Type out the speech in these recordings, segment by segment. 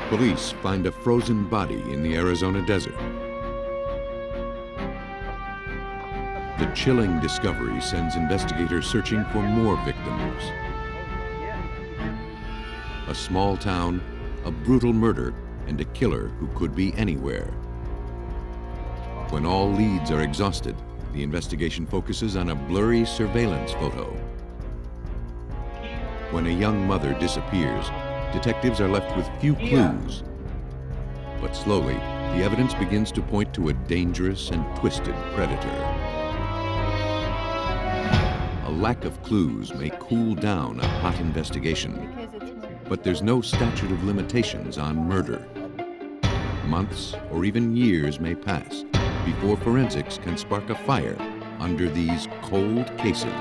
Police find a frozen body in the Arizona desert. The chilling discovery sends investigators searching for more victims. A small town, a brutal murder, and a killer who could be anywhere. When all leads are exhausted, the investigation focuses on a blurry surveillance photo. When a young mother disappears, detectives are left with few clues. But slowly, the evidence begins to point to a dangerous and twisted predator. A lack of clues may cool down a hot investigation, but there's no statute of limitations on murder. Months or even years may pass before forensics can spark a fire under these cold cases.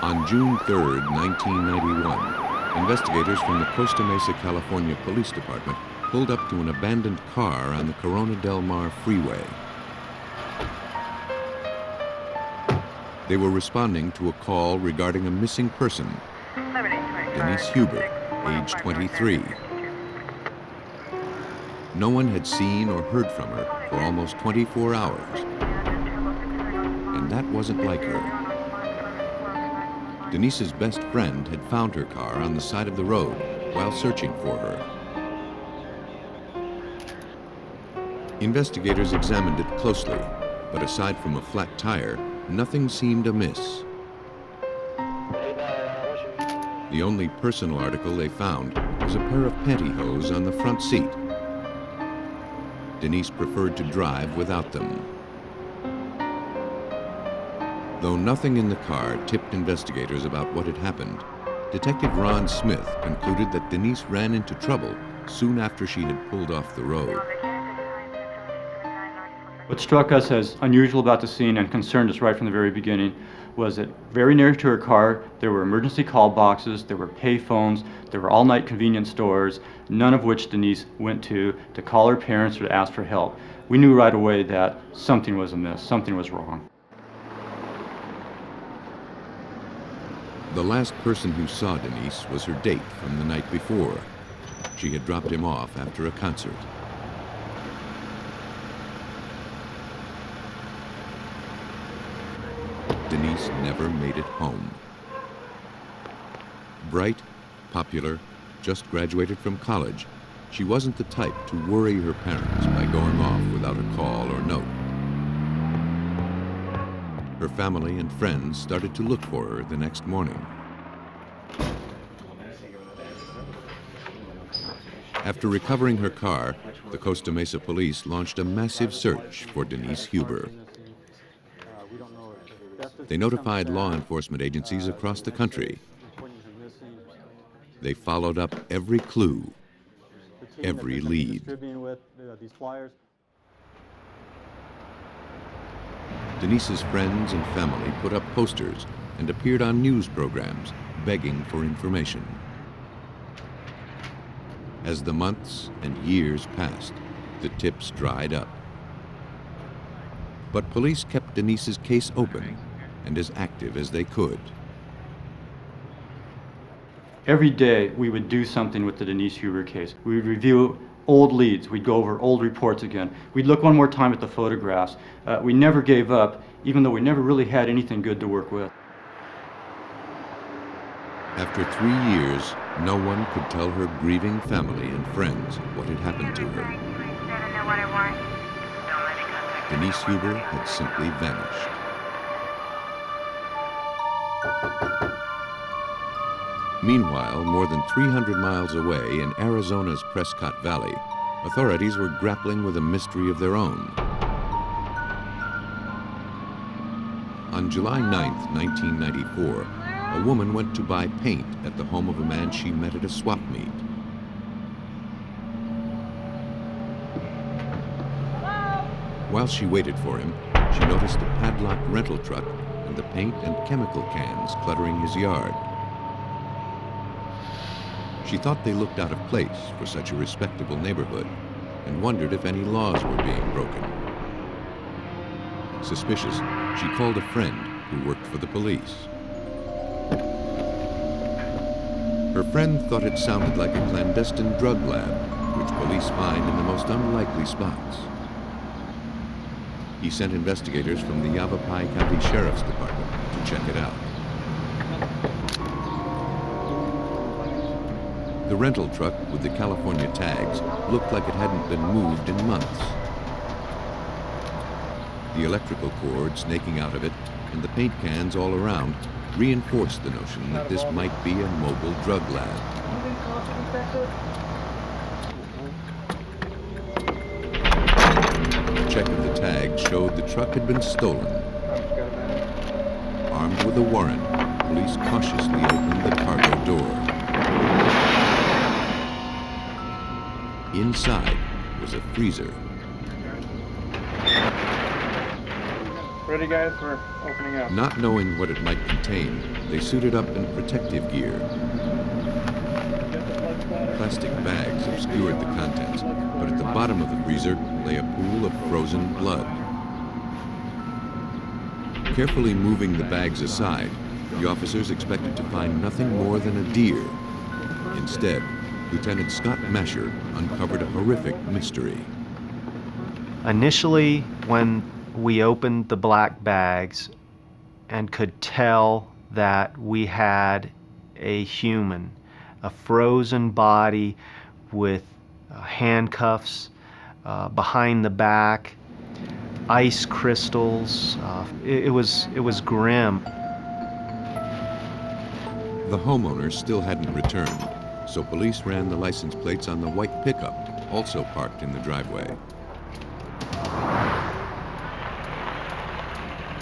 On June 3, 1991, investigators from the Costa Mesa, California Police Department pulled up to an abandoned car on the Corona del Mar freeway. They were responding to a call regarding a missing person, Denise Huber, age 23. No one had seen or heard from her for almost 24 hours, and that wasn't like her. Denise's best friend had found her car on the side of the road while searching for her. Investigators examined it closely, but aside from a flat tire, nothing seemed amiss. The only personal article they found was a pair of pantyhose on the front seat. Denise preferred to drive without them. Though nothing in the car tipped investigators about what had happened, Detective Ron Smith concluded that Denise ran into trouble soon after she had pulled off the road. What struck us as unusual about the scene and concerned us right from the very beginning was that very near to her car there were emergency call boxes, there were pay phones, there were all-night convenience stores, none of which Denise went to call her parents or to ask for help. We knew right away that something was amiss, something was wrong. The last person who saw Denise was her date from the night before. She had dropped him off after a concert. Denise never made it home. Bright, popular, just graduated from college, she wasn't the type to worry her parents by going off without a call or note. Her family and friends started to look for her the next morning. After recovering her car, the Costa Mesa police launched a massive search for Denise Huber. They notified law enforcement agencies across the country. They followed up every clue, every lead. Denise's friends and family put up posters and appeared on news programs begging for information. As the months and years passed, the tips dried up. But police kept Denise's case open and as active as they could. Every day we would do something with the Denise Huber case. We would review old leads, we'd go over old reports again. We'd look one more time at the photographs. We never gave up, even though we never really had anything good to work with. After 3 years, no one could tell her grieving family and friends what had happened to her. Denise Huber had simply vanished. Meanwhile, more than 300 miles away in Arizona's Prescott Valley, authorities were grappling with a mystery of their own. On July 9th, 1994, a woman went to buy paint at the home of a man she met at a swap meet. While she waited for him, she noticed a padlocked rental truck and the paint and chemical cans cluttering his yard. She thought they looked out of place for such a respectable neighborhood and wondered if any laws were being broken. Suspicious, she called a friend who worked for the police. Her friend thought it sounded like a clandestine drug lab, which police find in the most unlikely spots. He sent investigators from the Yavapai County Sheriff's Department to check it out. The rental truck with the California tags looked like it hadn't been moved in months. The electrical cord snaking out of it and the paint cans all around reinforced the notion that this might be a mobile drug lab. A check of the tag showed the truck had been stolen. Armed with a warrant, police cautiously opened the cargo door. Inside was a freezer. Ready, guys? We're opening up. Not knowing what it might contain, they suited up in protective gear. Plastic bags obscured the contents, but at the bottom of the freezer lay a pool of frozen blood. Carefully moving the bags aside, the officers expected to find nothing more than a deer. Instead, Lieutenant Scott Masher uncovered a horrific mystery. Initially, when we opened the black bags and could tell that we had a human, a frozen body with handcuffs behind the back, ice crystals. It was grim. The homeowner still hadn't returned, so police ran the license plates on the white pickup, also parked in the driveway.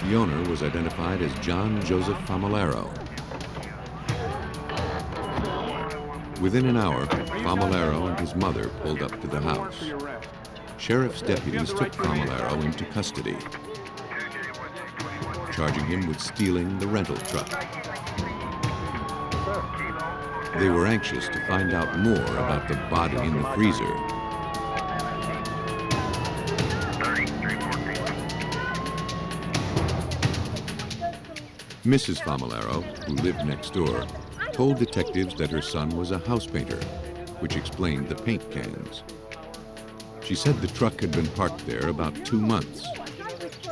The owner was identified as John Joseph Famolaro. Within an hour, Famolaro and his mother pulled up to the house. Sheriff's deputies took Famolaro into custody, charging him with stealing the rental truck. They were anxious to find out more about the body in the freezer. Mrs. Famolaro, who lived next door, told detectives that her son was a house painter, which explained the paint cans. She said the truck had been parked there about 2 months.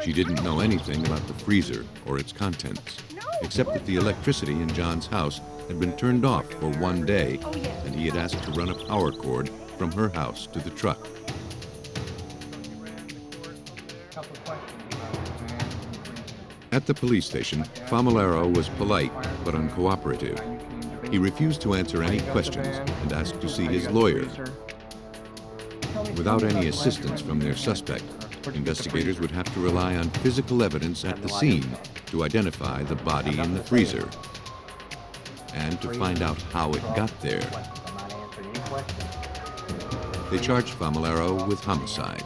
She didn't know anything about the freezer or its contents, except that the electricity in John's house had been turned off for 1 day, and he had asked to run a power cord from her house to the truck. At the police station, Famolaro was polite but uncooperative. He refused to answer any questions and asked to see his lawyer. Without any assistance from their suspect, investigators would have to rely on physical evidence at the scene to identify the body in the freezer and to find out how it got there. They charged Famolaro with homicide.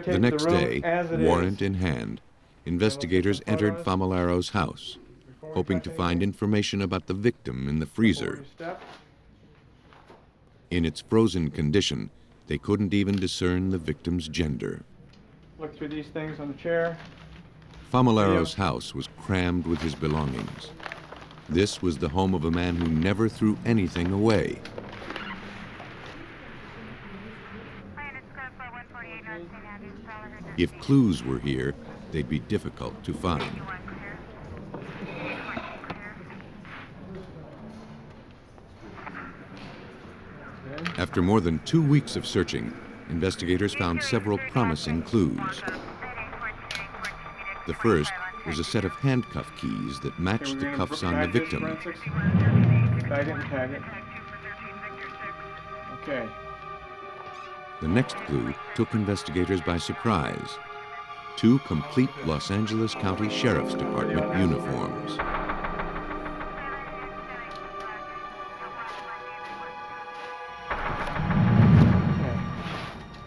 The next day, warrant in hand, investigators entered Famolaro's house, hoping to find information about the victim in the freezer. In its frozen condition, they couldn't even discern the victim's gender. Look through these things on the chair. Famolaro's house was crammed with his belongings. This was the home of a man who never threw anything away. If clues were here, they'd be difficult to find. After more than 2 weeks of searching, investigators found several promising clues. The first was a set of handcuff keys that matched the cuffs on the victim. Bag it and tag it. Okay. The next clue took investigators by surprise. 2 complete Los Angeles County Sheriff's Department uniforms.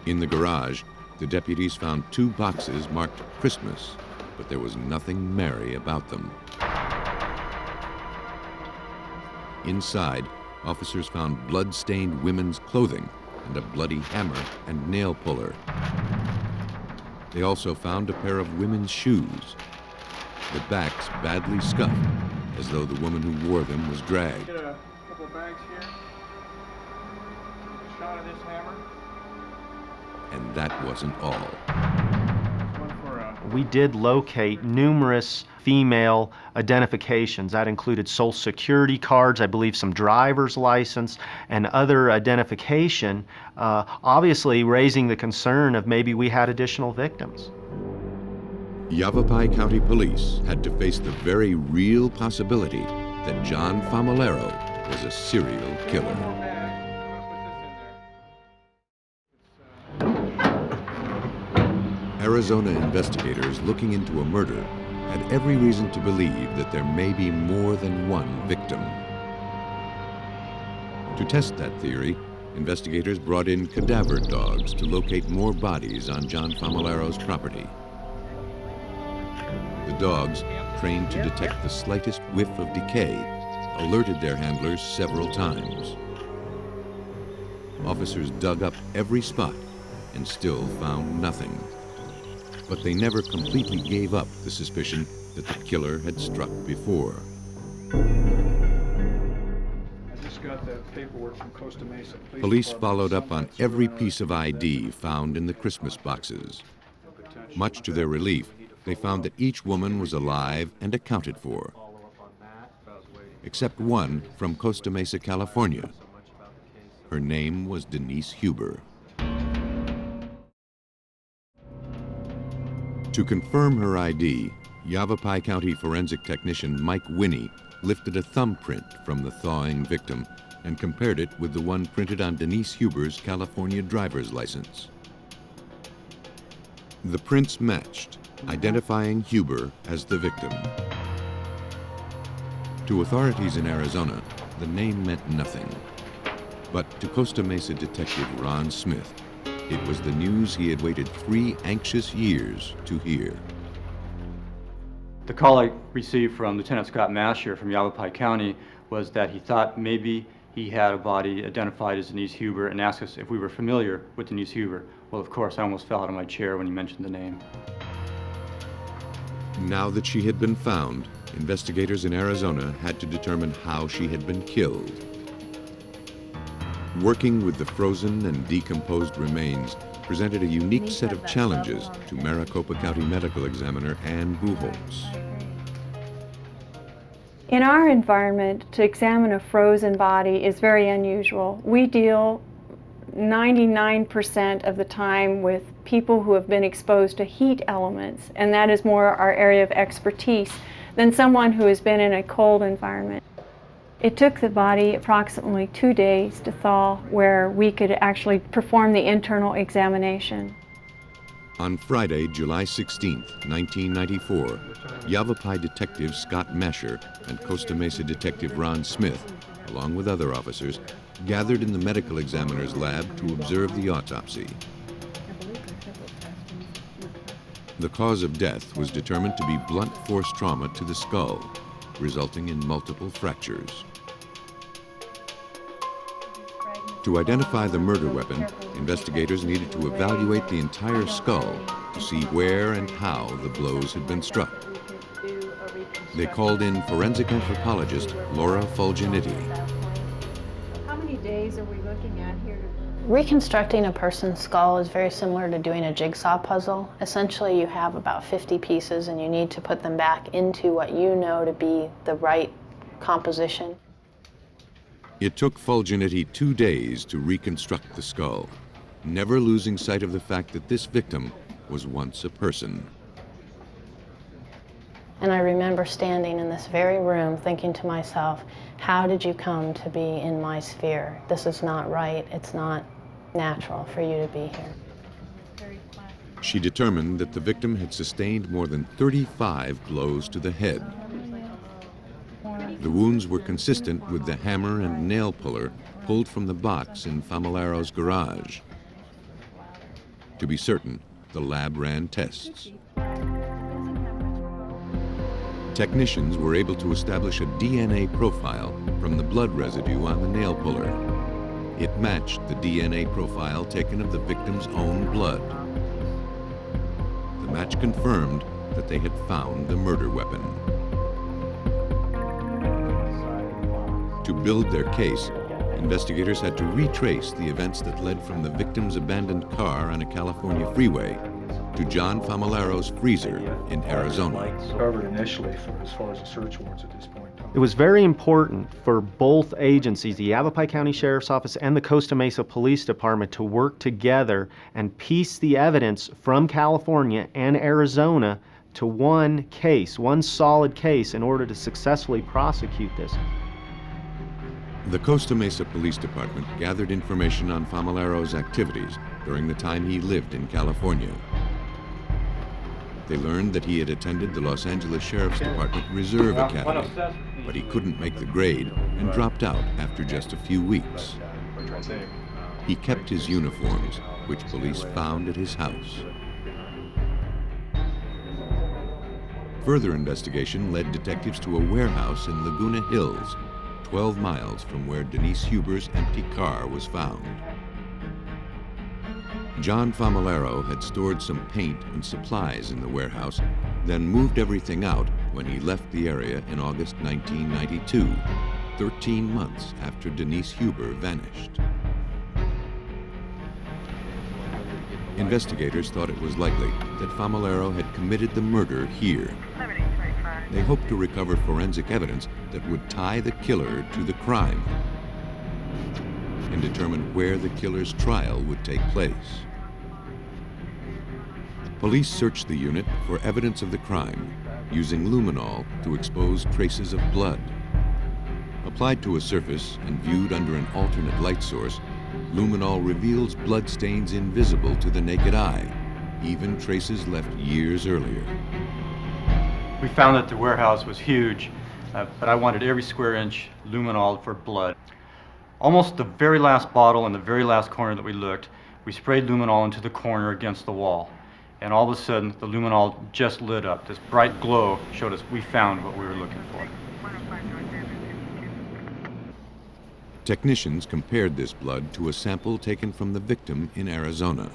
In the garage, the deputies found 2 boxes marked Christmas, but there was nothing merry about them. Inside, officers found blood-stained women's clothing and a bloody hammer and nail puller. They also found a pair of women's shoes, the backs badly scuffed, as though the woman who wore them was dragged. Get a couple bags here. Shot of this hammer. And that wasn't all. One for We did locate numerous female identifications. That included social security cards, I believe some driver's license, and other identification, obviously raising the concern of maybe we had additional victims. Yavapai County Police had to face the very real possibility that John Famolaro was a serial killer. Arizona investigators looking into a murder had every reason to believe that there may be more than one victim. To test that theory, investigators brought in cadaver dogs to locate more bodies on John Famolaro's property. The dogs, trained to detect the slightest whiff of decay, alerted their handlers several times. Officers dug up every spot and still found nothing. But they never completely gave up the suspicion that the killer had struck before. I just got that paperwork from Costa Mesa. Police followed up on every piece of ID found in the Christmas boxes. Much to their relief, they found that each woman was alive and accounted for, except one from Costa Mesa, California. Her name was Denise Huber. To confirm her ID, Yavapai County forensic technician Mike Winnie lifted a thumbprint from the thawing victim and compared it with the one printed on Denise Huber's California driver's license. The prints matched, identifying Huber as the victim. To authorities in Arizona, the name meant nothing. But to Costa Mesa detective Ron Smith, it was the news he had waited 3 anxious years to hear. The call I received from Lieutenant Scott Masher from Yavapai County was that he thought maybe he had a body identified as Denise Huber and asked us if we were familiar with Denise Huber. Well, of course, I almost fell out of my chair when he mentioned the name. Now that she had been found, investigators in Arizona had to determine how she had been killed. Working with the frozen and decomposed remains presented a unique set of challenges to Maricopa County Medical Examiner Ann Buchholz. In our environment, to examine a frozen body is very unusual. We deal 99% of the time with people who have been exposed to heat elements, and that is more our area of expertise than someone who has been in a cold environment. It took the body approximately 2 days to thaw, where we could actually perform the internal examination. On Friday, July 16, 1994, Yavapai detective Scott Masher and Costa Mesa detective Ron Smith, along with other officers, gathered in the medical examiner's lab to observe the autopsy. The cause of death was determined to be blunt force trauma to the skull, resulting in multiple fractures. To identify the murder weapon, investigators needed to evaluate the entire skull to see where and how the blows had been struck. They called in forensic anthropologist Laura Fulginetti. How many days are we looking at here? Reconstructing a person's skull is very similar to doing a jigsaw puzzle. Essentially, you have about 50 pieces and you need to put them back into what you know to be the right composition. It took Fulginetti 2 days to reconstruct the skull, never losing sight of the fact that this victim was once a person. And I remember standing in this very room thinking to myself, how did you come to be in my sphere? This is not right. It's not natural for you to be here. She determined that the victim had sustained more than 35 blows to the head. The wounds were consistent with the hammer and nail puller pulled from the box in Famolaro's garage. To be certain, the lab ran tests. Technicians were able to establish a DNA profile from the blood residue on the nail puller. It matched the DNA profile taken of the victim's own blood. The match confirmed that they had found the murder weapon. To build their case, investigators had to retrace the events that led from the victim's abandoned car on a California freeway to John Famillaro's freezer in Arizona. Covered initially for as far as the search warrants at this point in time. It was very important for both agencies, the Yavapai County Sheriff's Office and the Costa Mesa Police Department, to work together and piece the evidence from California and Arizona to one case, one solid case, in order to successfully prosecute this. The Costa Mesa Police Department gathered information on Famillaro's activities during the time he lived in California. They learned that he had attended the Los Angeles Sheriff's Department Reserve Academy, but he couldn't make the grade and dropped out after just a few weeks. He kept his uniforms, which police found at his house. Further investigation led detectives to a warehouse in Laguna Hills, 12 miles from where Denise Huber's empty car was found. John Famillaro had stored some paint and supplies in the warehouse, then moved everything out when he left the area in August 1992, 13 months after Denise Huber vanished. Investigators thought it was likely that Famillaro had committed the murder here. They hoped to recover forensic evidence that would tie the killer to the crime and determine where the killer's trial would take place. Police searched the unit for evidence of the crime, using luminol to expose traces of blood. Applied to a surface and viewed under an alternate light source, luminol reveals blood stains invisible to the naked eye, even traces left years earlier. We found that the warehouse was huge, but I wanted every square inch luminol for blood. Almost the very last bottle in the very last corner that we looked, we sprayed luminol into the corner against the wall. And all of a sudden, the luminol just lit up. This bright glow showed us we found what we were looking for. Technicians compared this blood to a sample taken from the victim in Arizona.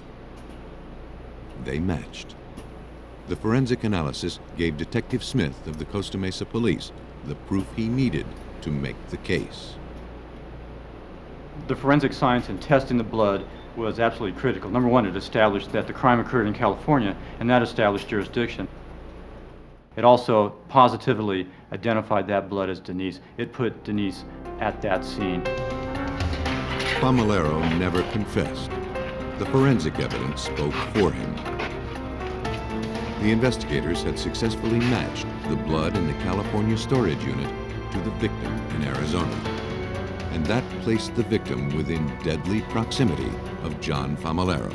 They matched. The forensic analysis gave Detective Smith of the Costa Mesa Police the proof he needed to make the case. The forensic science in testing the blood was absolutely critical. Number one, it established that the crime occurred in California, and that established jurisdiction. It also positively identified that blood as Denise. It put Denise at that scene. Famillaro never confessed. The forensic evidence spoke for him. The investigators had successfully matched the blood in the California storage unit to the victim in Arizona, and that placed the victim within deadly proximity of John Famillaro.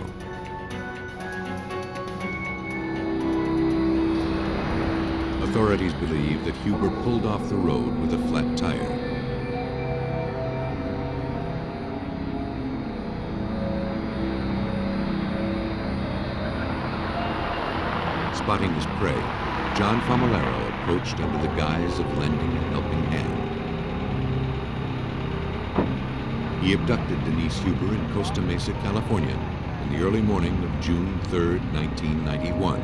Authorities believe that Huber pulled off the road with a flat tire. Spotting his prey, John Famillaro approached under the guise of lending a helping hand. He abducted Denise Huber in Costa Mesa, California, in the early morning of June 3, 1991.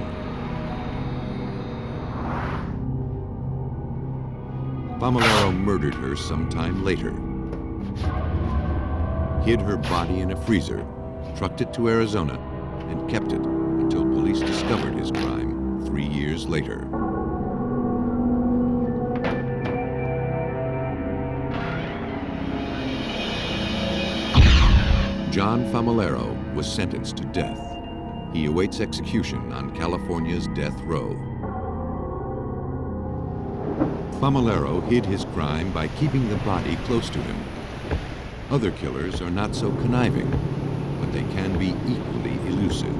Famillaro murdered her sometime later, hid her body in a freezer, trucked it to Arizona, and kept it until police discovered his crime 3 years later. John Famillaro was sentenced to death. He awaits execution on California's death row. Famillaro hid his crime by keeping the body close to him. Other killers are not so conniving, but they can be equally elusive.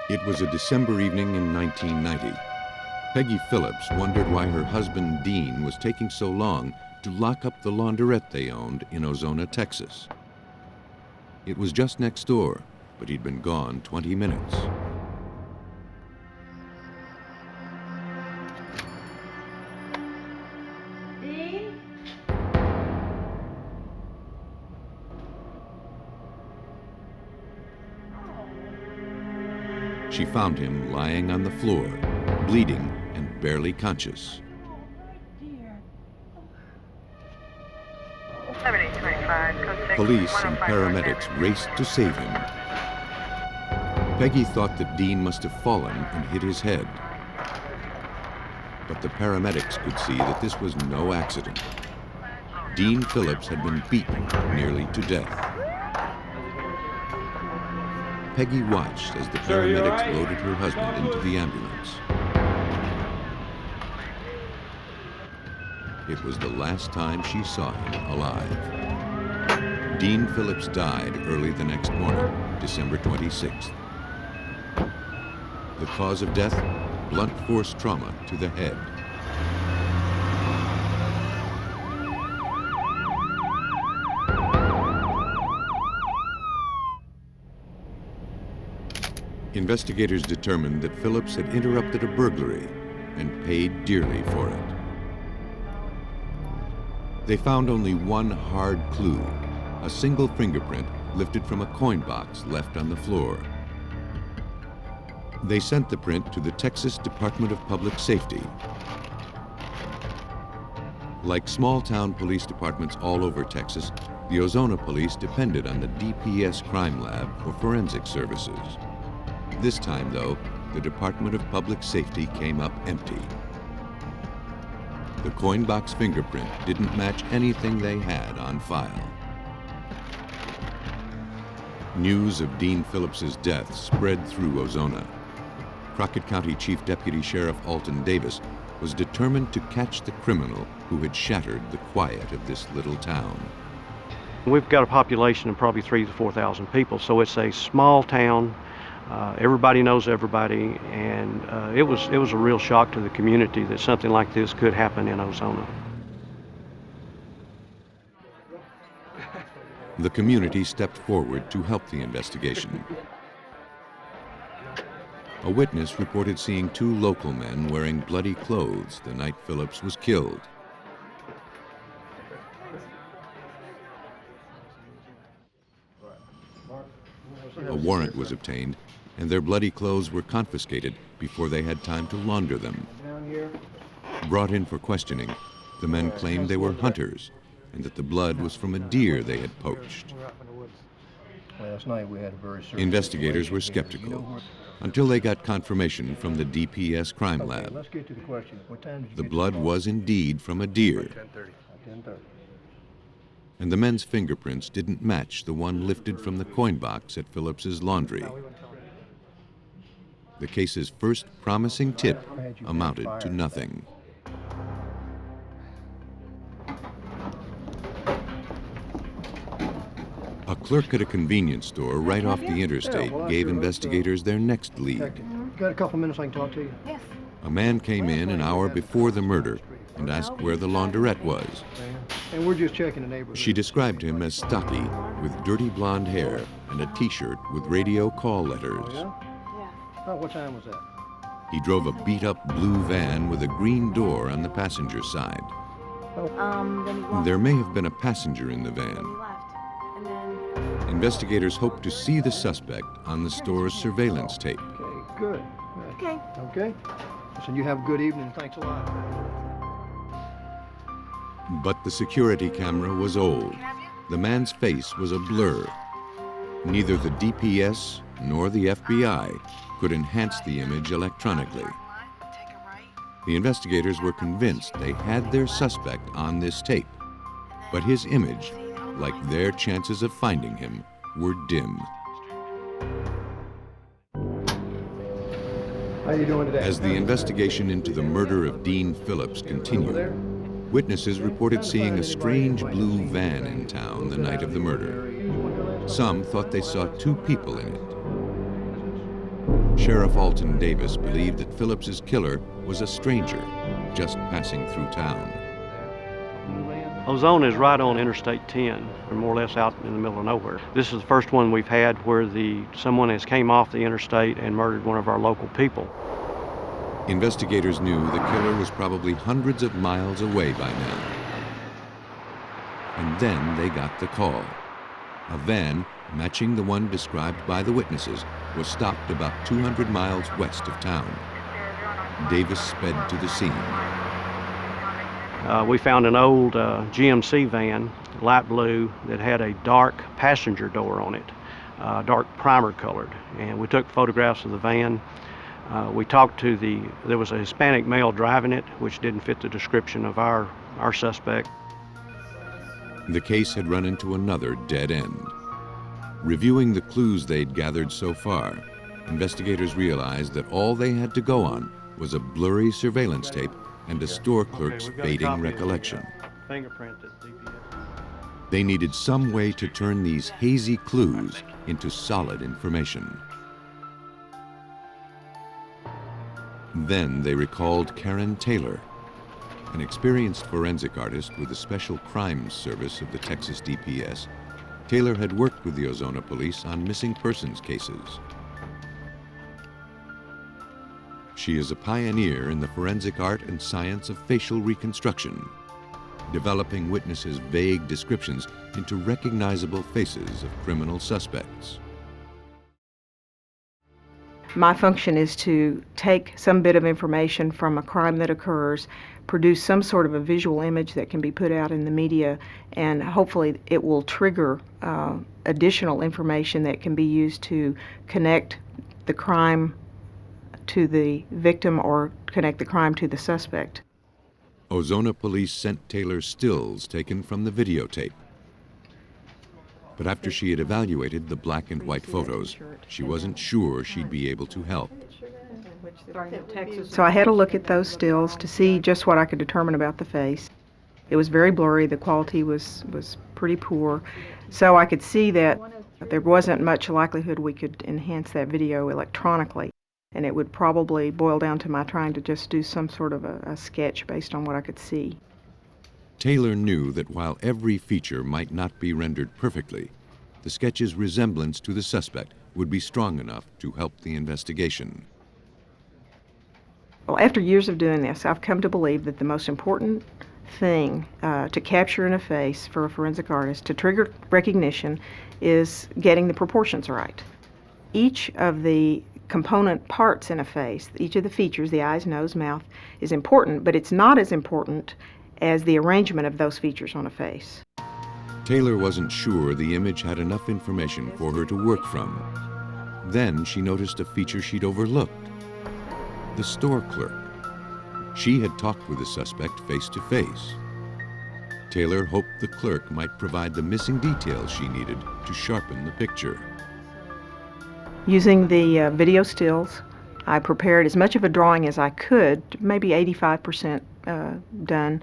It was a December evening in 1990. Peggy Phillips wondered why her husband Dean was taking so long to lock up the laundrette they owned in Ozona, Texas. It was just next door, but he'd been gone 20 minutes. She found him lying on the floor, bleeding and barely conscious. Police and paramedics raced to save him. Peggy thought that Dean must have fallen and hit his head. But the paramedics could see that this was no accident. Dean Phillips had been beaten nearly to death. Peggy watched as the paramedics loaded her husband into the ambulance. It was the last time she saw him alive. Dean Phillips died early the next morning, December 26th. The cause of death? Blunt force trauma to the head. Investigators determined that Phillips had interrupted a burglary and paid dearly for it. They found only one hard clue, a single fingerprint lifted from a coin box left on the floor. They sent the print to the Texas Department of Public Safety. Like small-town police departments all over Texas, the Ozona police depended on the DPS crime lab for forensic services. This time, though, the Department of Public Safety came up empty. The coin box fingerprint didn't match anything they had on file. News of Dean Phillips's death spread through Ozona. Crockett County Chief Deputy Sheriff Alton Davis was determined to catch the criminal who had shattered the quiet of this little town. We've got a population of probably 3,000 to 4,000 people, so it's a small town. Everybody knows everybody, and it was a real shock to the community that something like this could happen in Ozona. The community stepped forward to help the investigation. A witness reported seeing two local men wearing bloody clothes the night Phillips was killed. A warrant was obtained, and their bloody clothes were confiscated before they had time to launder them. Brought in for questioning, the men claimed they were hunters and that the blood was from a deer they had poached. Last night we had a very serious Investigators were skeptical until they got confirmation from the DPS crime Okay, lab. let's get to the question. What time did you The get blood call? was indeed from a deer, 10:30. and the men's fingerprints didn't match the one lifted from the coin box at Phillips's laundry. The case's first promising tip amounted to nothing. A clerk at a convenience store right off the interstate gave investigators their next lead. Detective, you got a couple minutes I can talk to you? Yes. A man came in an hour before the murder and asked where the launderette was. And we're just checking the neighborhood. She described him as stocky, with dirty blonde hair and a t-shirt with radio call letters. Oh, yeah? Oh, what time was that? He drove a beat-up blue van with a green door on the passenger side. Then he walked. There may have been a passenger in the He van. left. And then Investigators hope to see the suspect on the store's surveillance tape. Okay, good. okay. Okay? Listen, you have a good evening. Thanks a lot. But the security camera was old. The man's face was a blur. Neither the DPS nor the FBI could enhance the image electronically. The investigators were convinced they had their suspect on this tape, but his image, like their chances of finding him, were dim. How you doing today? As the investigation into the murder of Dean Phillips continued, witnesses reported seeing a strange blue van in town the night of the murder. Some thought they saw two people in it. Sheriff Alton Davis believed that Phillips's killer was a stranger just passing through town. Ozona is right on Interstate 10, or more or less out in the middle of nowhere. This is the first one we've had where someone has came off the interstate and murdered one of our local people. Investigators knew the killer was probably hundreds of miles away by now. And then they got the call. A van, matching the one described by the witnesses, was stopped about 200 miles west of town. Davis sped to the scene. We found an old GMC van, light blue, that had a dark passenger door on it, dark primer colored. And we took photographs of the van. We talked to there was a Hispanic male driving it, which didn't fit the description of our suspect. The case had run into another dead end. Reviewing the clues they'd gathered so far, investigators realized that all they had to go on was a blurry surveillance tape and a store clerk's fading recollection. They needed some way to turn these hazy clues into solid information. Then they recalled Karen Taylor, an experienced forensic artist with the Special Crimes Service of the Texas DPS. Taylor had worked with the Ozona police on missing persons cases. She is a pioneer in the forensic art and science of facial reconstruction, developing witnesses' vague descriptions into recognizable faces of criminal suspects. My function is to take some bit of information from a crime that occurs, produce some sort of a visual image that can be put out in the media, and hopefully it will trigger additional information that can be used to connect the crime to the victim or connect the crime to the suspect. Ozona police sent Taylor stills taken from the videotape. But after she had evaluated the black and white photos, she wasn't sure she'd be able to help. So I had a look at those stills to see just what I could determine about the face. It was very blurry, the quality was pretty poor, so I could see that there wasn't much likelihood we could enhance that video electronically, and it would probably boil down to my trying to just do some sort of a sketch based on what I could see. Taylor knew that while every feature might not be rendered perfectly, the sketch's resemblance to the suspect would be strong enough to help the investigation. Well, after years of doing this, I've come to believe that the most important thing to capture in a face for a forensic artist to trigger recognition is getting the proportions right. Each of the component parts in a face, each of the features, the eyes, nose, mouth, is important, but it's not as important as the arrangement of those features on a face. Taylor wasn't sure the image had enough information for her to work from. Then she noticed a feature she'd overlooked: the store clerk. She had talked with the suspect face to face. Taylor hoped the clerk might provide the missing details she needed to sharpen the picture. Using the video stills, I prepared as much of a drawing as I could, maybe 85% done,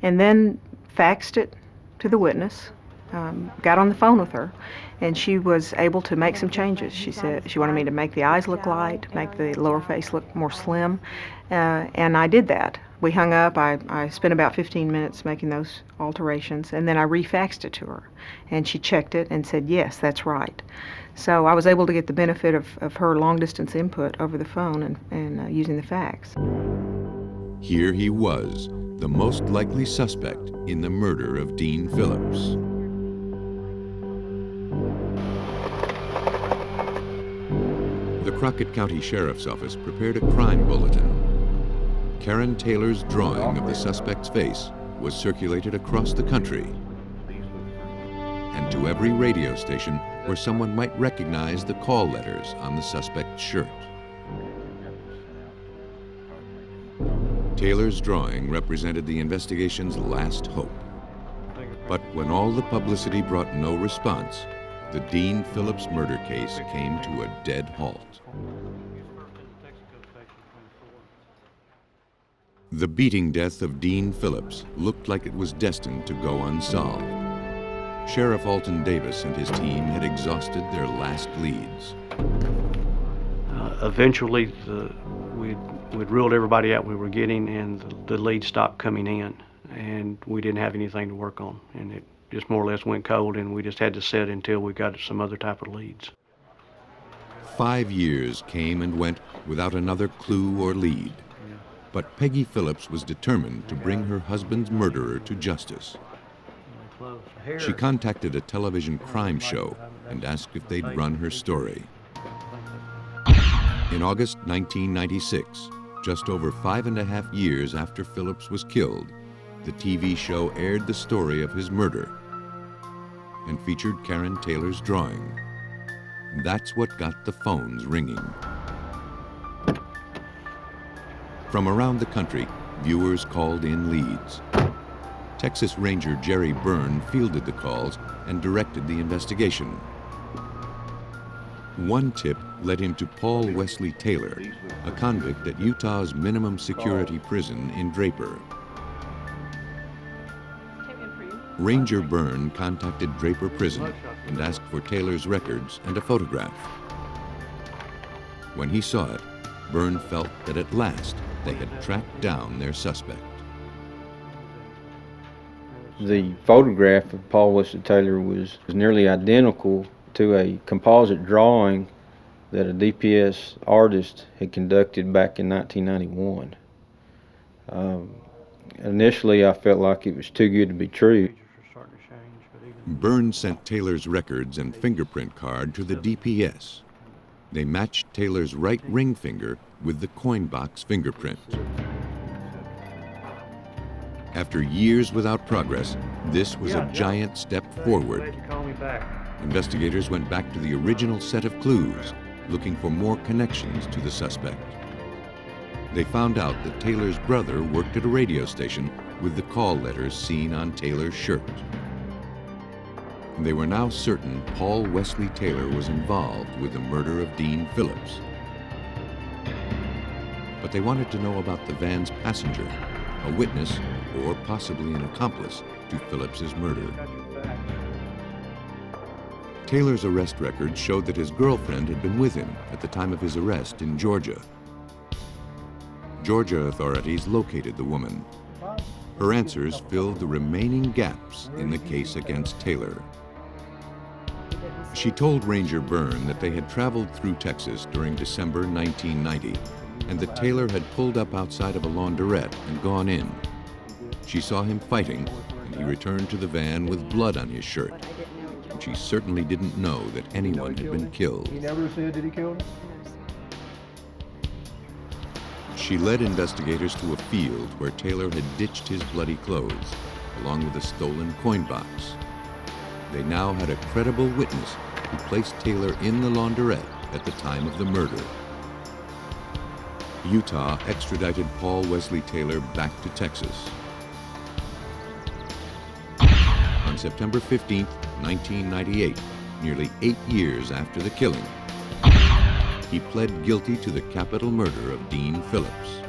and then faxed it to the witness, got on the phone with her, and she was able to make some changes. She said she wanted me to make the eyes look light, make the lower face look more slim, and I did that. We hung up. I spent about 15 minutes making those alterations, and then I refaxed it to her, and she checked it and said, yes, that's right. So I was able to get the benefit of her long-distance input over the phone and using the fax. Here he was, the most likely suspect in the murder of Dean Phillips. The Crockett County Sheriff's Office prepared a crime bulletin. Karen Taylor's drawing of the suspect's face was circulated across the country and to every radio station where someone might recognize the call letters on the suspect's shirt. Taylor's drawing represented the investigation's last hope. But when all the publicity brought no response, the Dean Phillips murder case came to a dead halt. The beating death of Dean Phillips looked like it was destined to go unsolved. Sheriff Alton Davis and his team had exhausted their last leads. Eventually, we'd ruled everybody out we were getting, and the leads stopped coming in. and we didn't have anything to work on, and it just more or less went cold, and we just had to sit until we got some other type of leads. 5 years came and went without another clue or lead. But Peggy Phillips was determined to bring her husband's murderer to justice. She contacted a television crime show and asked if they'd run her story. In August 1996, just over 5.5 years after Phillips was killed, the TV show aired the story of his murder and featured Karen Taylor's drawing. That's what got the phones ringing. From around the country, viewers called in leads. Texas Ranger Jerry Byrne fielded the calls and directed the investigation. One tip led him to Paul Wesley Taylor, a convict at Utah's minimum security prison in Draper. Ranger Byrne contacted Draper Prison and asked for Taylor's records and a photograph. When he saw it, Byrne felt that at last they had tracked down their suspect. The photograph of Paul Wesley Taylor was nearly identical to a composite drawing that a DPS artist had conducted back in 1991. Initially, I felt like it was too good to be true. Byrne sent Taylor's records and fingerprint card to the DPS. They matched Taylor's right ring finger with the coin box fingerprint. After years without progress, this was a giant step forward. Investigators went back to the original set of clues, looking for more connections to the suspect. They found out that Taylor's brother worked at a radio station with the call letters seen on Taylor's shirt. They were now certain Paul Wesley Taylor was involved with the murder of Dean Phillips. But they wanted to know about the van's passenger, a witness or possibly an accomplice to Phillips's murder. Taylor's arrest record showed that his girlfriend had been with him at the time of his arrest in Georgia. Georgia authorities located the woman. Her answers filled the remaining gaps in the case against Taylor. She told Ranger Byrne that they had traveled through Texas during December 1990 and that Taylor had pulled up outside of a laundrette and gone in. She saw him fighting, and he returned to the van with blood on his shirt. And she certainly didn't know that anyone had been killed. He never said that he killed him? She led investigators to a field where Taylor had ditched his bloody clothes, along with a stolen coin box. They now had a credible witness who placed Taylor in the laundrette at the time of the murder. Utah extradited Paul Wesley Taylor back to Texas. On September 15, 1998, nearly 8 years after the killing, he pled guilty to the capital murder of Dean Phillips.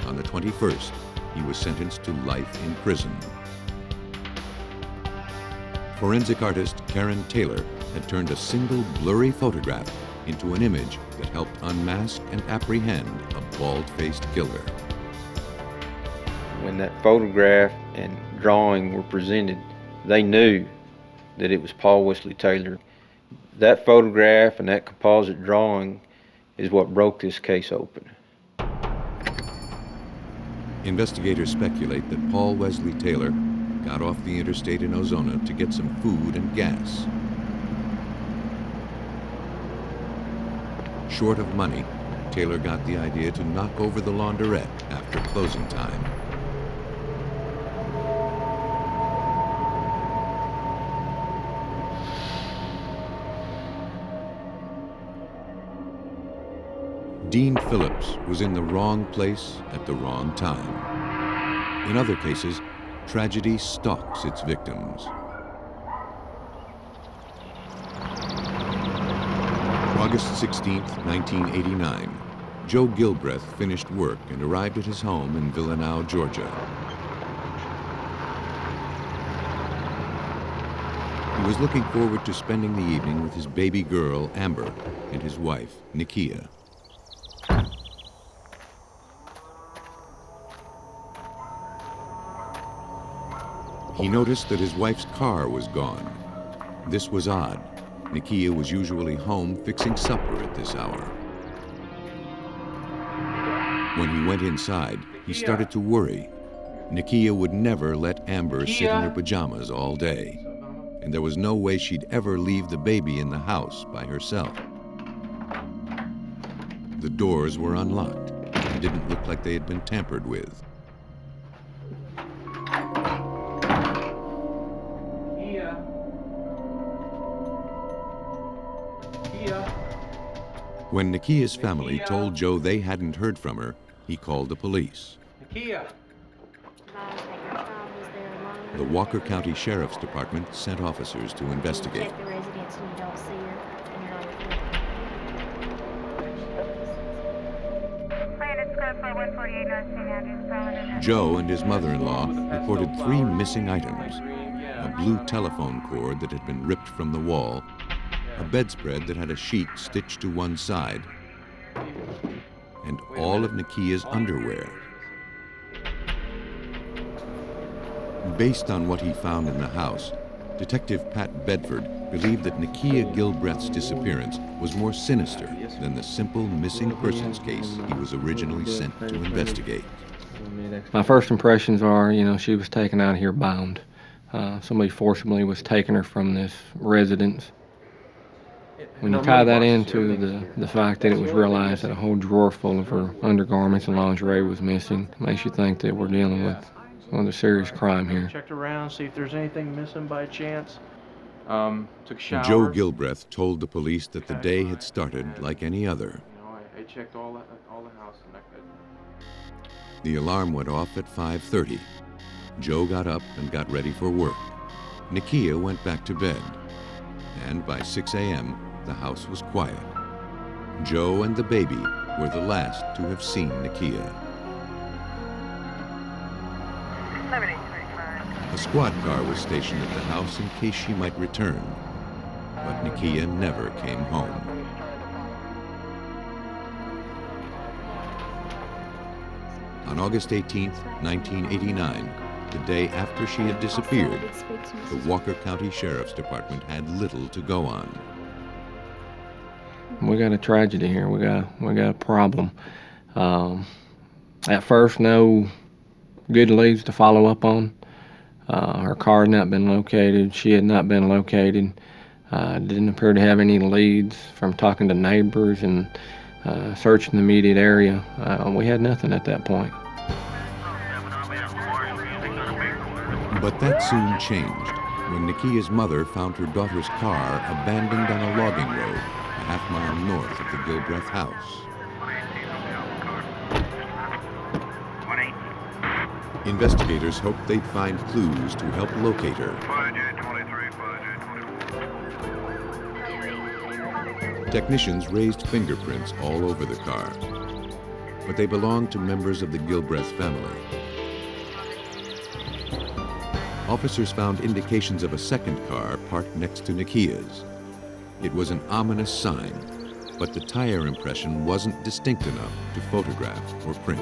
On the 21st, he was sentenced to life in prison. Forensic artist Karen Taylor had turned a single blurry photograph into an image that helped unmask and apprehend a bald-faced killer. When that photograph and drawing were presented, they knew that it was Paul Wesley Taylor. That photograph and that composite drawing is what broke this case open. Investigators speculate that Paul Wesley Taylor got off the interstate in Ozona to get some food and gas. Short of money, Taylor got the idea to knock over the laundrette after closing time. Dean Phillips was in the wrong place at the wrong time. In other cases, tragedy stalks its victims. August 16, 1989, Joe Gilbreth finished work and arrived at his home in Villanau, Georgia. He was looking forward to spending the evening with his baby girl, Amber, and his wife, Nikia. He noticed that his wife's car was gone. This was odd. Nakia was usually home fixing supper at this hour. When he went inside, he started to worry. Nakia would never let Amber sit in her pajamas all day, and there was no way she'd ever leave the baby in the house by herself. The doors were unlocked and didn't look like they had been tampered with. When Nakia's family told Joe they hadn't heard from her, he called the police. Nakia! The Walker County Sheriff's Department sent officers to investigate. Check the residence and you don't see her, and you're on the Joe and his mother-in-law reported 3 missing items: a blue telephone cord that had been ripped from the wall, a bedspread that had a sheet stitched to one side, and all of Nakia's underwear. Based on what he found in the house, Detective Pat Bedford believed that Nakia Gilbreth's disappearance was more sinister than the simple missing persons case he was originally sent to investigate. My first impressions are, she was taken out of here bound. Somebody forcibly was taking her from this residence. When you tie that into the fact that it was realized that a whole drawer full of her undergarments and lingerie was missing, it makes you think that we're dealing with a serious crime here. Checked around, see if there's anything missing by chance. Took a shower. Joe Gilbreth told the police that the day had started like any other. I checked all the house and I could. The alarm went off at 5:30. Joe got up and got ready for work. Nakia went back to bed. And by 6 a.m., the house was quiet. Joe and the baby were the last to have seen Nakia. A squad car was stationed at the house in case she might return, but Nakia never came home. On August 18, 1989, the day after she had disappeared, the Walker County Sheriff's Department had little to go on. We got a tragedy here. We got a problem. At first, no good leads to follow up on. Her car had not been located. She had not been located. Didn't appear to have any leads from talking to neighbors and searching the immediate area. We had nothing at that point. But that soon changed when Nakia's mother found her daughter's car abandoned on a logging road a half-mile north of the Gilbreth house. Investigators hoped they'd find clues to help locate her. Technicians raised fingerprints all over the car, but they belonged to members of the Gilbreth family. Officers found indications of a second car parked next to Nakia's. It was an ominous sign, but the tire impression wasn't distinct enough to photograph or print.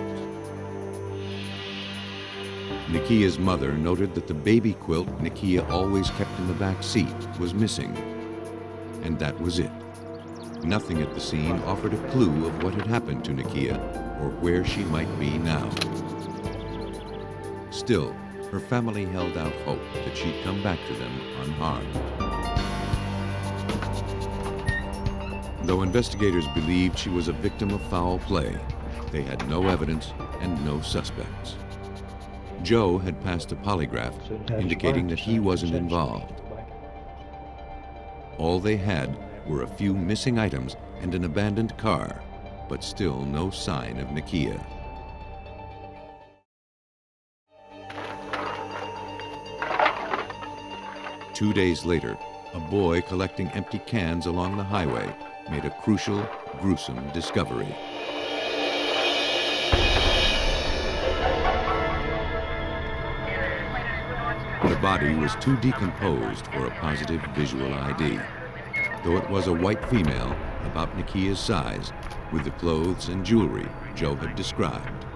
Nakia's mother noted that the baby quilt Nakia always kept in the back seat was missing, and that was it. Nothing at the scene offered a clue of what had happened to Nakia or where she might be now. Still, her family held out hope that she'd come back to them unharmed. Though investigators believed she was a victim of foul play, they had no evidence and no suspects. Joe had passed a polygraph indicating that he wasn't involved. All they had were a few missing items and an abandoned car, but still no sign of Nakia. Two days later, a boy collecting empty cans along the highway made a crucial, gruesome discovery. The body was too decomposed for a positive visual ID, though it was a white female about Nakia's size with the clothes and jewelry Joe had described.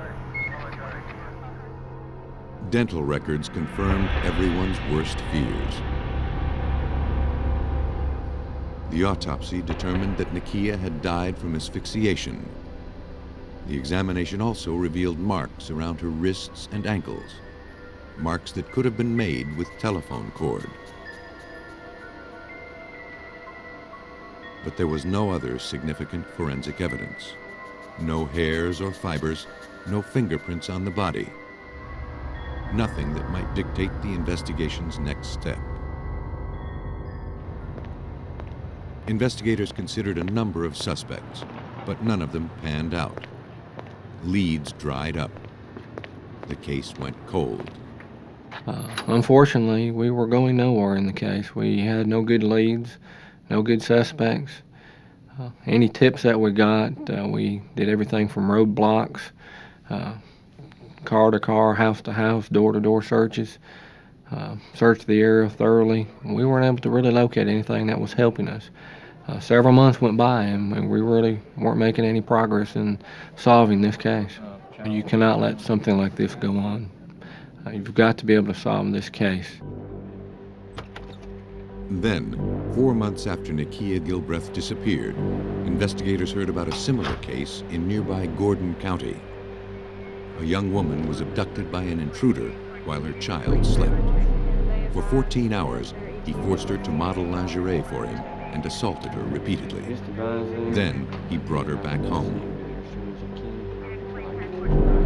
Dental records confirmed everyone's worst fears. The autopsy determined that Nakia had died from asphyxiation. The examination also revealed marks around her wrists and ankles, marks that could have been made with telephone cord. But there was no other significant forensic evidence. No hairs or fibers, no fingerprints on the body. Nothing that might dictate the investigation's next step. Investigators considered a number of suspects, but none of them panned out. Leads dried up. The case went cold. Unfortunately, we were going nowhere in the case. We had no good leads, no good suspects. Any tips that we got, we did everything from roadblocks, car to car, house to house, door to door searches, searched the area thoroughly. We weren't able to really locate anything that was helping us. Several months went by and we really weren't making any progress in solving this case. You cannot let something like this go on. You've got to be able to solve this case. Then, 4 months after Nakia Gilbreth disappeared, investigators heard about a similar case in nearby Gordon County. A young woman was abducted by an intruder while her child slept. For 14 hours, he forced her to model lingerie for him and assaulted her repeatedly. Then, he brought her back home.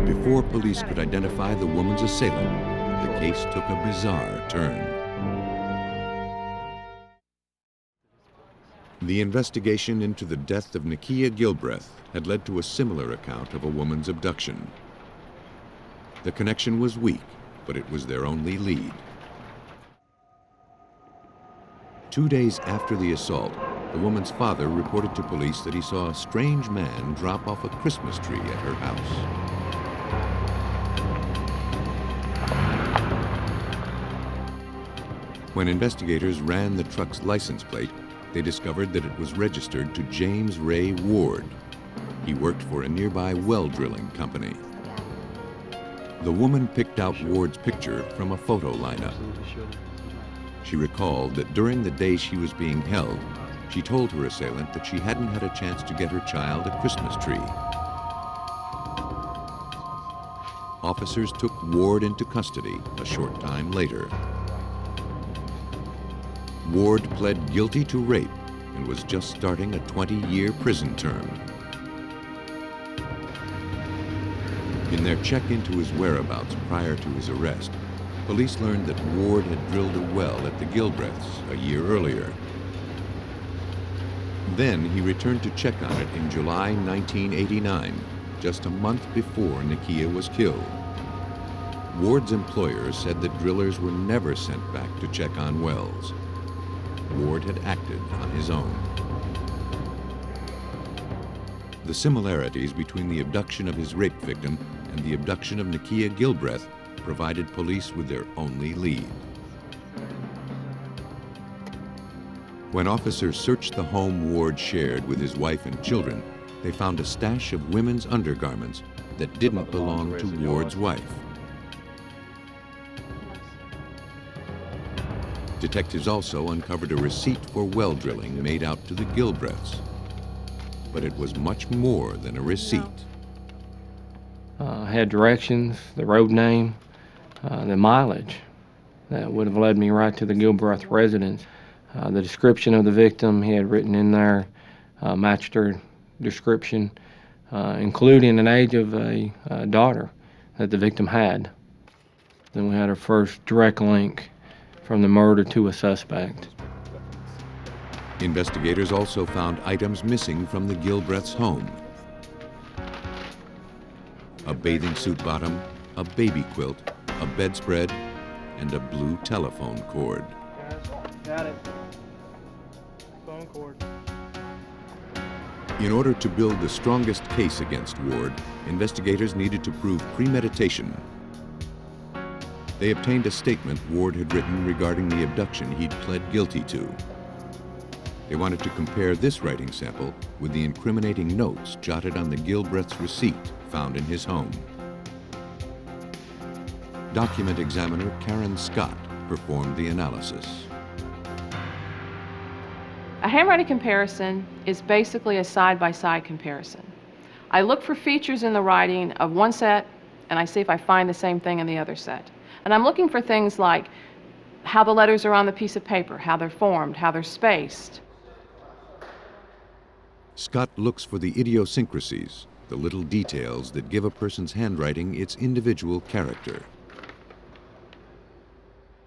Before police could identify the woman's assailant, the case took a bizarre turn. The investigation into the death of Nakia Gilbreth had led to a similar account of a woman's abduction. The connection was weak, but it was their only lead. 2 days after the assault, the woman's father reported to police that he saw a strange man drop off a Christmas tree at her house. When investigators ran the truck's license plate, they discovered that it was registered to James Ray Ward. He worked for a nearby well drilling company. The woman picked out Ward's picture from a photo lineup. She recalled that during the day she was being held, she told her assailant that she hadn't had a chance to get her child a Christmas tree. Officers took Ward into custody a short time later. Ward pled guilty to rape and was just starting a 20-year prison term. In their check into his whereabouts prior to his arrest, police learned that Ward had drilled a well at the Gilbreths a year earlier. Then he returned to check on it in July 1989, just a month before Nakia was killed. Ward's employer said that drillers were never sent back to check on wells. Ward had acted on his own. The similarities between the abduction of his rape victim and the abduction of Nakia Gilbreth provided police with their only lead. When officers searched the home Ward shared with his wife and children, they found a stash of women's undergarments that didn't belong to Ward's wife. Detectives also uncovered a receipt for well drilling made out to the Gilbreths. But it was much more than a receipt. Had directions, the road name, the mileage that would have led me right to the Gilbreth residence. The description of the victim he had written in there matched her description, including an age of a daughter that the victim had. Then we had our first direct link from the murder to a suspect. Investigators also found items missing from the Gilbreths' home. A bathing suit bottom, a baby quilt, a bedspread, and a blue telephone cord. Got it. Phone cord. In order to build the strongest case against Ward, investigators needed to prove premeditation. They obtained a statement Ward had written regarding the abduction he'd pled guilty to. They wanted to compare this writing sample with the incriminating notes jotted on the Gilbreths' receipt found in his home. document examiner Karen Scott performed the analysis. A handwriting comparison is basically a side-by-side comparison. I look for features in the writing of one set and I see if I find the same thing in the other set. And I'm looking for things like how the letters are on the piece of paper, how they're formed, how they're spaced. Scott looks for the idiosyncrasies, the little details that give a person's handwriting its individual character.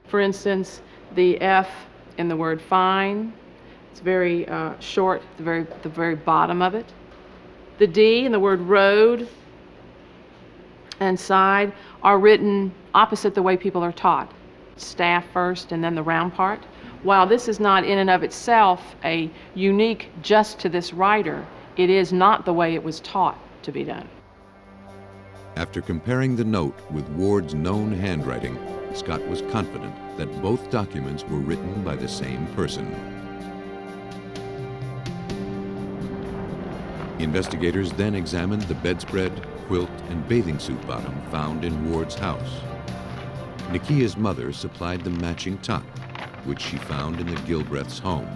For instance, the F in the word fine, it's very short, the very bottom of it. The D in the word road and side are written opposite the way people are taught. Staff first and then the round part. While this is not in and of itself a unique just to this writer, it is not the way it was taught to be done. After comparing the note with Ward's known handwriting, Scott was confident that both documents were written by the same person. Investigators then examined the bedspread, quilt, and bathing suit bottom found in Ward's house. Nikia's mother supplied the matching top, which she found in the Gilbreth's home.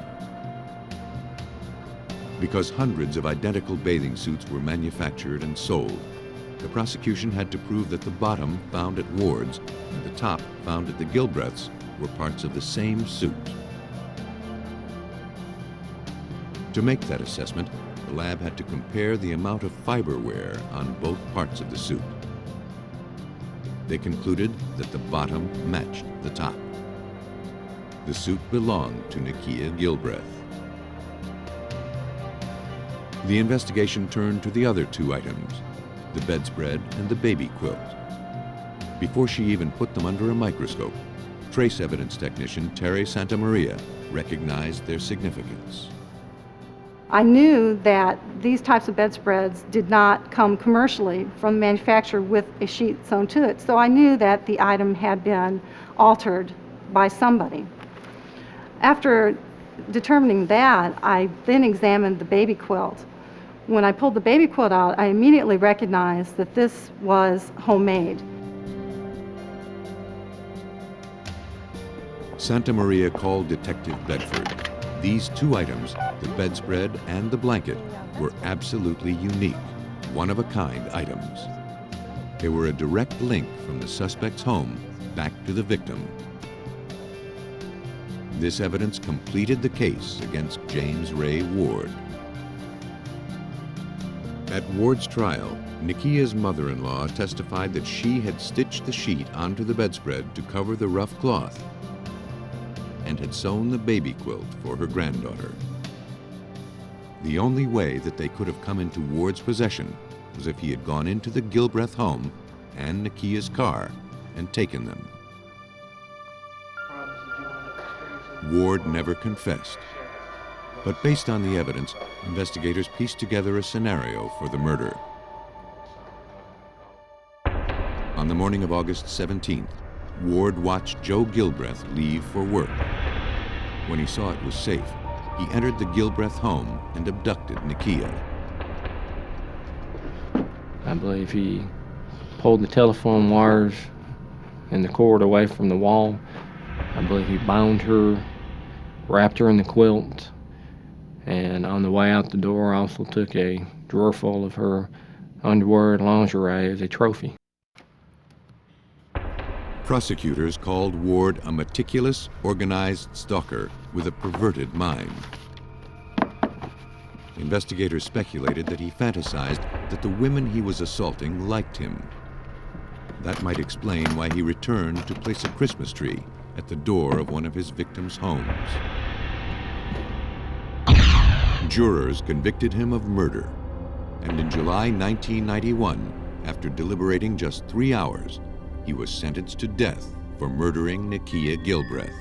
Because hundreds of identical bathing suits were manufactured and sold, the prosecution had to prove that the bottom found at Ward's and the top found at the Gilbreths were parts of the same suit. To make that assessment, the lab had to compare the amount of fiber wear on both parts of the suit. They concluded that the bottom matched the top. The suit belonged to Nikia Gilbreth. The investigation turned to the other two items, the bedspread and the baby quilt. Before she even put them under a microscope, trace evidence technician Terry Santamaria recognized their significance. I knew that these types of bedspreads did not come commercially from the manufacturer with a sheet sewn to it, so I knew that the item had been altered by somebody. After determining that, I then examined the baby quilt. When I pulled the baby quilt out, I immediately recognized that this was homemade. Santamaria called Detective Bedford. These two items, the bedspread and the blanket, were absolutely unique, one-of-a-kind items. They were a direct link from the suspect's home back to the victim. This evidence completed the case against James Ray Ward. At Ward's trial, Nikia's mother-in-law testified that she had stitched the sheet onto the bedspread to cover the rough cloth and had sewn the baby quilt for her granddaughter. The only way that they could have come into Ward's possession was if he had gone into the Gilbreth home and Nikia's car and taken them. Ward never confessed, but based on the evidence, investigators pieced together a scenario for the murder. On the morning of August 17th, Ward watched Joe Gilbreth leave for work. When he saw it was safe, he entered the Gilbreth home and abducted Nikia. I believe he pulled the telephone wires and the cord away from the wall. I believe he bound her, wrapped her in the quilt, and on the way out the door also took a drawer full of her underwear and lingerie as a trophy. Prosecutors called Ward a meticulous, organized stalker with a perverted mind. Investigators speculated that he fantasized that the women he was assaulting liked him. That might explain why he returned to place a Christmas tree at the door of one of his victims' homes. Jurors convicted him of murder, and in July 1991, after deliberating just 3 hours, he was sentenced to death for murdering Nikia Gilbreth.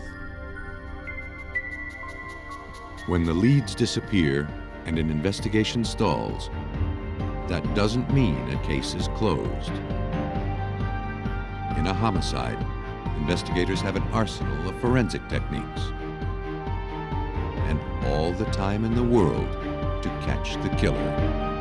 When the leads disappear and an investigation stalls, that doesn't mean a case is closed. In a homicide, investigators have an arsenal of forensic techniques and all the time in the world to catch the killer.